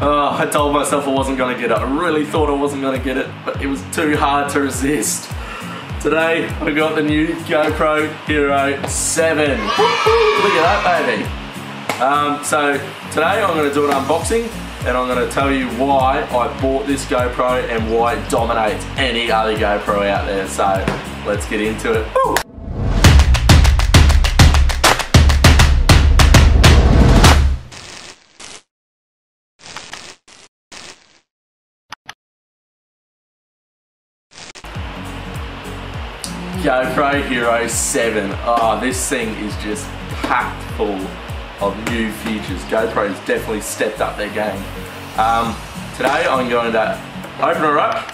Oh, I told myself I wasn't going to get it. I really thought I wasn't going to get it, but it was too hard to resist. Today, I got the new GoPro Hero 7. Look at that, baby. So today I'm going to do an unboxing, and I'm going to tell you why I bought this GoPro and why it dominates any other GoPro out there. So let's get into it. Woo! GoPro Hero 7. Oh, this thing is just packed full of new features. GoPro's definitely stepped up their game. Today I'm going to open her up,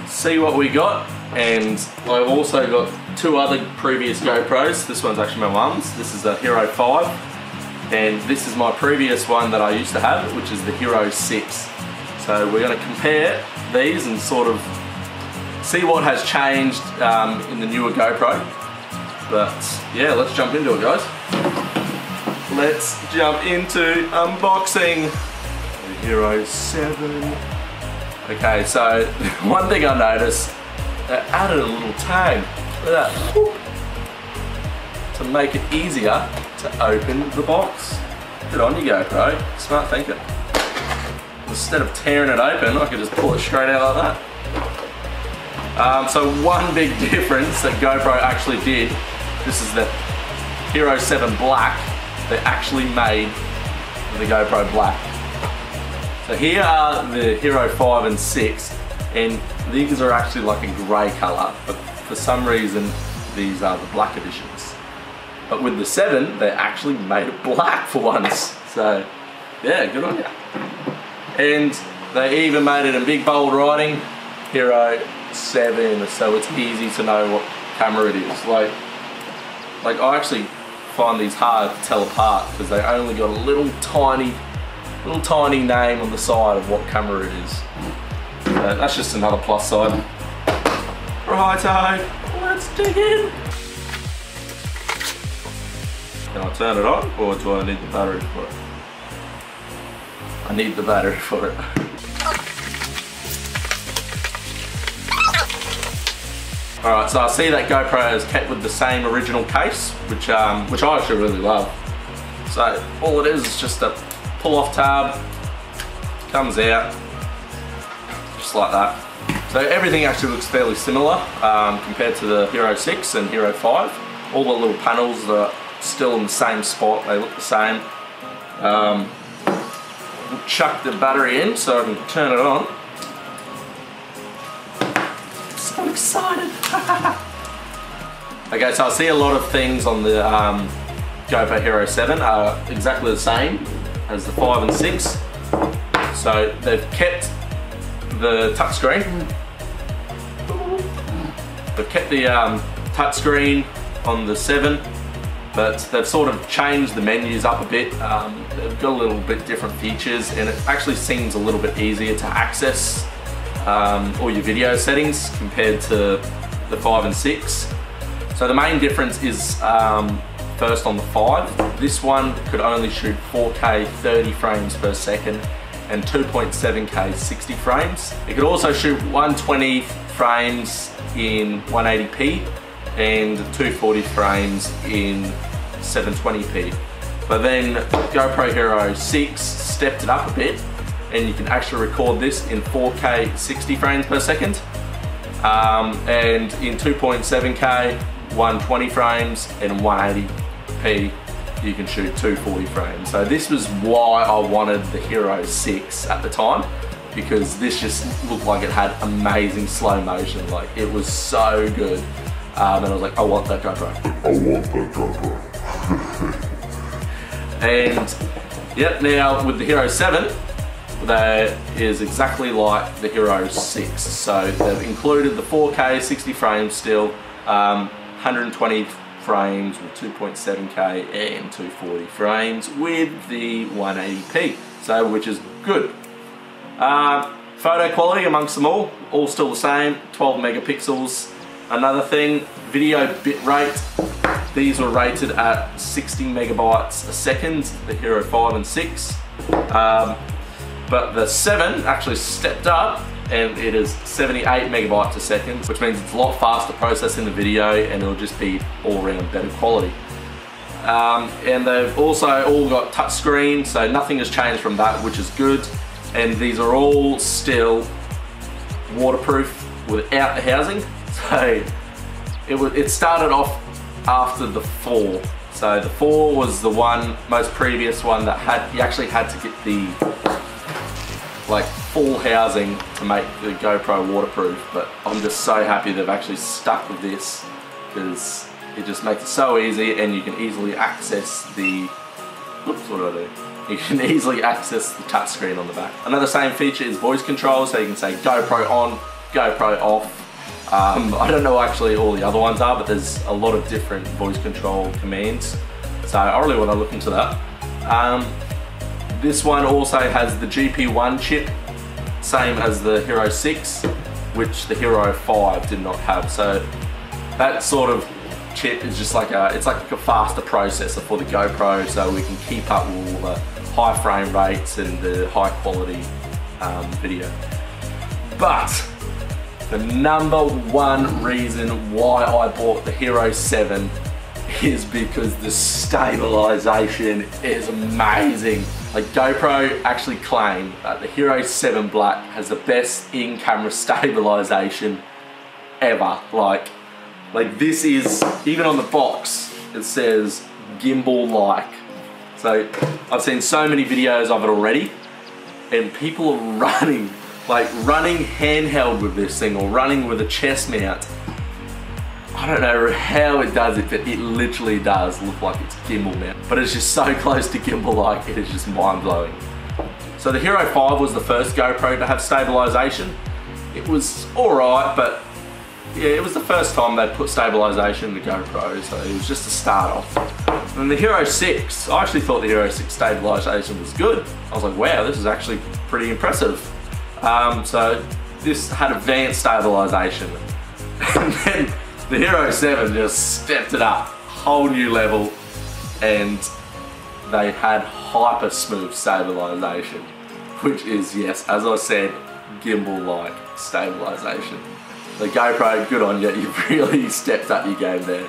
see what we got, and I've also got two other previous GoPros. This one's actually my mum's. This is the Hero 5, and this is my previous one that I used to have, which is the Hero 6. So we're going to compare these and sort of see what has changed in the newer GoPro. But yeah, let's jump into it, guys. Let's jump into unboxing the Hero 7. Okay, so one thing I noticed, they added a little tag. Look at that. Whoop, to make it easier to open the box. Good on you, GoPro. Smart thinking. Instead of tearing it open, I could just pull it straight out like that. So one big difference that GoPro actually did, this is the Hero 7 Black. They actually made the GoPro Black. So here are the Hero 5 and 6, and these are actually like a grey colour, but for some reason these are the black editions. But with the 7, they actually made it black for once. So yeah, good on you. And they even made it in big bold writing, Hero 7, so it's easy to know what camera it is. Like I actually find these hard to tell apart because they only got a little tiny name on the side of what camera it is. So that's just another plus side. Righto, let's dig in. Can I turn it on, or do I need the battery for it? I need the battery for it. Alright, so I see that GoPro is kept with the same original case, which I actually really love. So all it is just a pull-off tab, comes out, just like that. So everything actually looks fairly similar compared to the Hero 6 and Hero 5. All the little panels are still in the same spot, they look the same. We'll chuck the battery in so I can turn it on. So excited. Okay, so I see a lot of things on the GoPro Hero 7 are exactly the same as the 5 and 6. So they've kept the touchscreen. They've kept the touchscreen on the 7, but they've sort of changed the menus up a bit. They've got a little bit different features, and it actually seems a little bit easier to access all your video settings compared to the 5 and 6. So the main difference is first on the 5. This one could only shoot 4K 30 frames per second and 2.7K 60 frames. It could also shoot 120 frames in 180p and 240 frames in 720p. But then GoPro Hero 6 stepped it up a bit, and you can actually record this in 4K 60 frames per second, and in 2.7K 120 frames, and 180p you can shoot 240 frames. So this was why I wanted the Hero 6 at the time, because this just looked like it had amazing slow motion. Like, it was so good, and I was like, I want that GoPro. I want that GoPro. And yep, now with the Hero 7, that is exactly like the Hero 6. So they've included the 4K 60 frames still, 120 frames with 2.7K and 240 frames with the 180p, so which is good. Photo quality amongst them all still the same, 12 megapixels. Another thing, video bit rate. These were rated at 60 megabytes a second, the Hero 5 and 6. But the 7 actually stepped up, and it is 78 megabytes a second, which means it's a lot faster processing the video, and it'll just be all around better quality. And they've also all got touchscreen, so nothing has changed from that, which is good. And these are all still waterproof without the housing. So it started off after the 4. So the 4 was the most previous one that you actually had to get the full housing to make the GoPro waterproof. But I'm just so happy they've actually stuck with this, because it just makes it so easy, and you can easily access the, oops, what did I do? You can easily access the touchscreen on the back. Another same feature is voice control, so you can say GoPro on, GoPro off. I don't know actually all the other ones are, but there's a lot of different voice control commands. So I really want to look into that. This one also has the GP1 chip, same as the Hero 6, which the Hero 5 did not have. So that sort of chip is just it's like a faster processor for the GoPro, so we can keep up with all the high frame rates and the high quality video. But the #1 reason why I bought the Hero 7 is because the stabilization is amazing. Like, GoPro actually claim that the Hero 7 Black has the best in-camera stabilization ever. Like this is, even on the box, it says gimbal-like. So I've seen so many videos of it already, and people are running handheld with this thing, or running with a chest mount. I don't know how it does it, but it literally does look like it's gimbal mount. But it's just so close to gimbal-like, it is just mind-blowing. So the Hero 5 was the first GoPro to have stabilization. It was alright, but yeah, it was the first time they'd put stabilization in the GoPro, so it was just a start off. And the Hero 6, I actually thought the Hero 6 stabilization was good. I was like, wow, this is actually pretty impressive. So this had advanced stabilization. And then the Hero 7 just stepped it up, whole new level, and they had hyper smooth stabilization, which is, yes, as I said, gimbal-like stabilization. The GoPro, good on you, you've really stepped up your game there.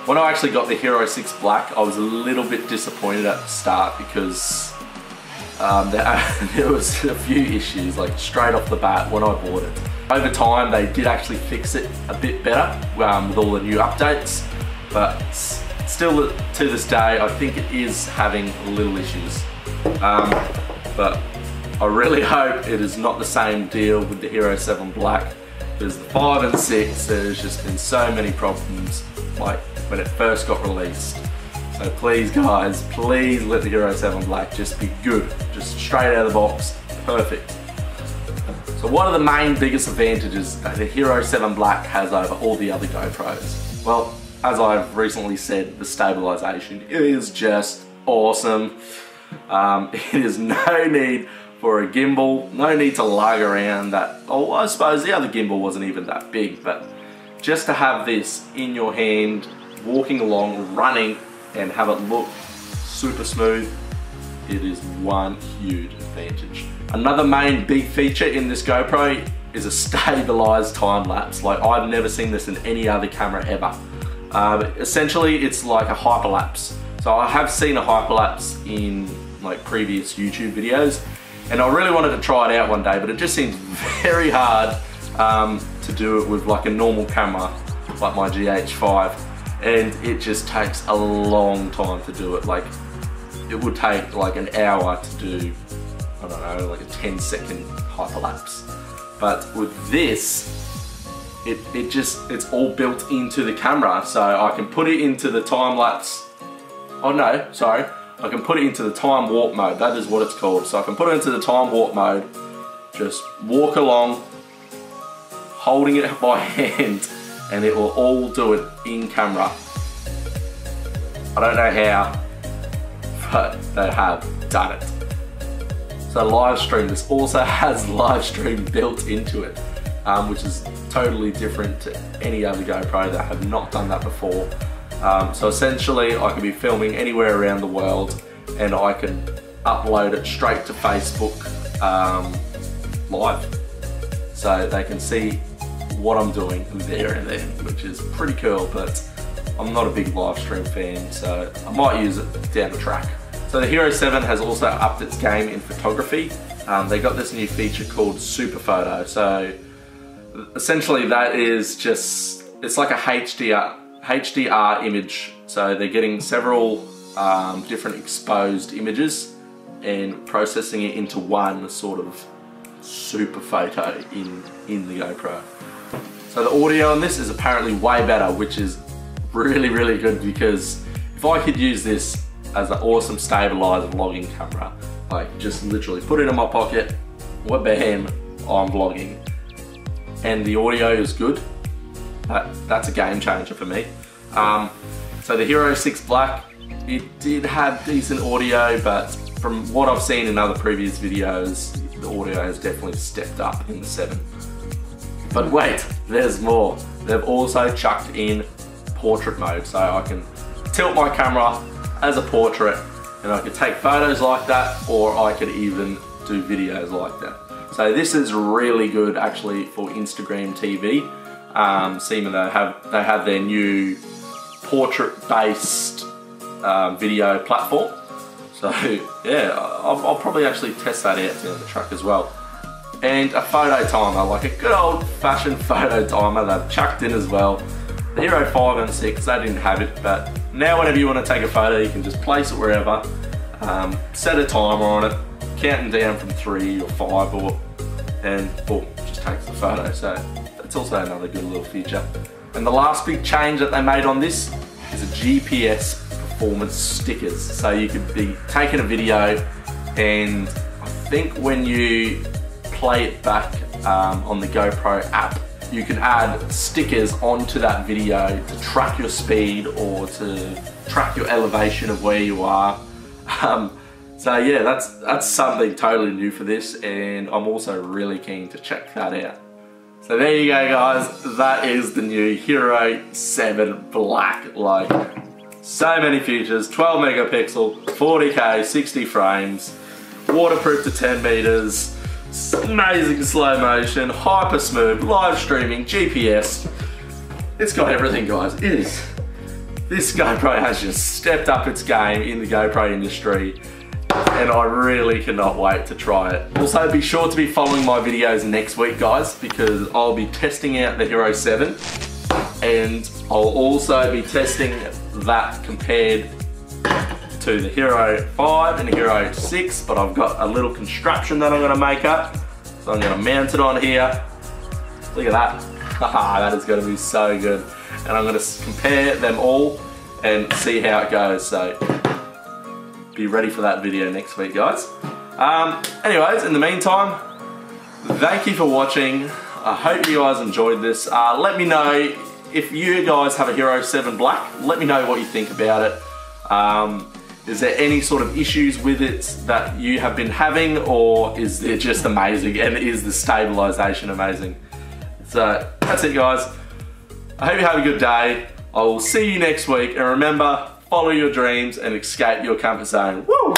When I actually got the Hero 6 Black, I was a little bit disappointed at the start, because there was a few issues, like straight off the bat when I bought it. Over time, they did actually fix it a bit better with all the new updates, but still to this day, I think it is having little issues. But I really hope it is not the same deal with the Hero 7 Black. There's the 5 and 6, there's just been so many problems, like when it first got released. So please guys, please let the Hero 7 Black just be good, just straight out of the box, perfect. So what are the main biggest advantages that the Hero 7 Black has over all the other GoPros? Well, as I've recently said, the stabilization is just awesome. It is no need for a gimbal, no need to lug around that. Oh, I suppose the other gimbal wasn't even that big, but just to have this in your hand, walking along, running, and have it look super smooth, it is one huge advantage. Another main big feature in this GoPro is a stabilized time lapse. Like, I've never seen this in any other camera ever. Essentially, it's like a hyperlapse. So I have seen a hyperlapse in like previous YouTube videos, and I really wanted to try it out one day, but it just seems very hard to do it with like a normal camera, like my GH5, and it just takes a long time to do it. Like, it would take like an hour to do, I don't know, like a 10-second hyperlapse. But with this, it's all built into the camera, so I can put it into the time lapse. Oh no, sorry. I can put it into the time warp mode, that is what it's called. So I can put it into the time warp mode, just walk along, holding it by hand, and it will all do it in camera. I don't know how, but they have done it. So live stream, this also has live stream built into it, which is totally different to any other GoPro that have not done that before. So essentially, I can be filming anywhere around the world, and I can upload it straight to Facebook live. So they can see what I'm doing there and then, which is pretty cool, but I'm not a big live stream fan, so I might use it down the track. So the Hero 7 has also upped its game in photography. They got this new feature called Super Photo. So essentially that is just, it's like a HDR image. So they're getting several different exposed images and processing it into one sort of super photo in the GoPro. So the audio on this is apparently way better, which is really, really good, because if I could use this as an awesome stabilizer vlogging camera, like just literally put it in my pocket, bam, I'm vlogging, and the audio is good, that's a game changer for me. So the Hero 6 Black, it did have decent audio, but from what I've seen in other previous videos, the audio has definitely stepped up in the 7. But wait, there's more. They've also chucked in portrait mode, so I can tilt my camera as a portrait and I could take photos like that, or I could even do videos like that. So this is really good actually for Instagram TV. Seeing they have their new portrait-based video platform. So yeah, I'll probably actually test that out down the track as well. And a photo timer, like a good old-fashioned photo timer they've chucked in as well. The Hero 5 and 6, they didn't have it, but now whenever you want to take a photo, you can just place it wherever, set a timer on it, counting down from 3 or 5, and boom, just takes the photo. So that's also another good little feature. And the last big change that they made on this is a GPS performance stickers. So you could be taking a video, and I think when you play it back on the GoPro app, you can add stickers onto that video to track your speed or to track your elevation of where you are. So yeah, that's something totally new for this, and I'm also really keen to check that out. So there you go guys, that is the new Hero 7 Black. Like, so many features, 12 megapixel, 40K, 60 frames, waterproof to 10 meters, amazing slow motion, hyper smooth, live streaming, GPS. It's got everything guys, it is. This GoPro has just stepped up its game in the GoPro industry, and I really cannot wait to try it. Also be sure to be following my videos next week guys, because I'll be testing out the Hero 7, and I'll also be testing that compared to the Hero 5 and the Hero 6, but I've got a little construction that I'm going to make up. So I'm going to mount it on here. Look at that. That is going to be so good. And I'm going to compare them all and see how it goes. So be ready for that video next week guys. Anyways, in the meantime, thank you for watching. I hope you guys enjoyed this. Let me know if you guys have a Hero 7 Black. Let me know what you think about it. Is there any sort of issues with it that you have been having, or is it just amazing, and is the stabilization amazing? So that's it guys. I hope you have a good day. I will see you next week, and remember, follow your dreams and escape your comfort zone. Woo!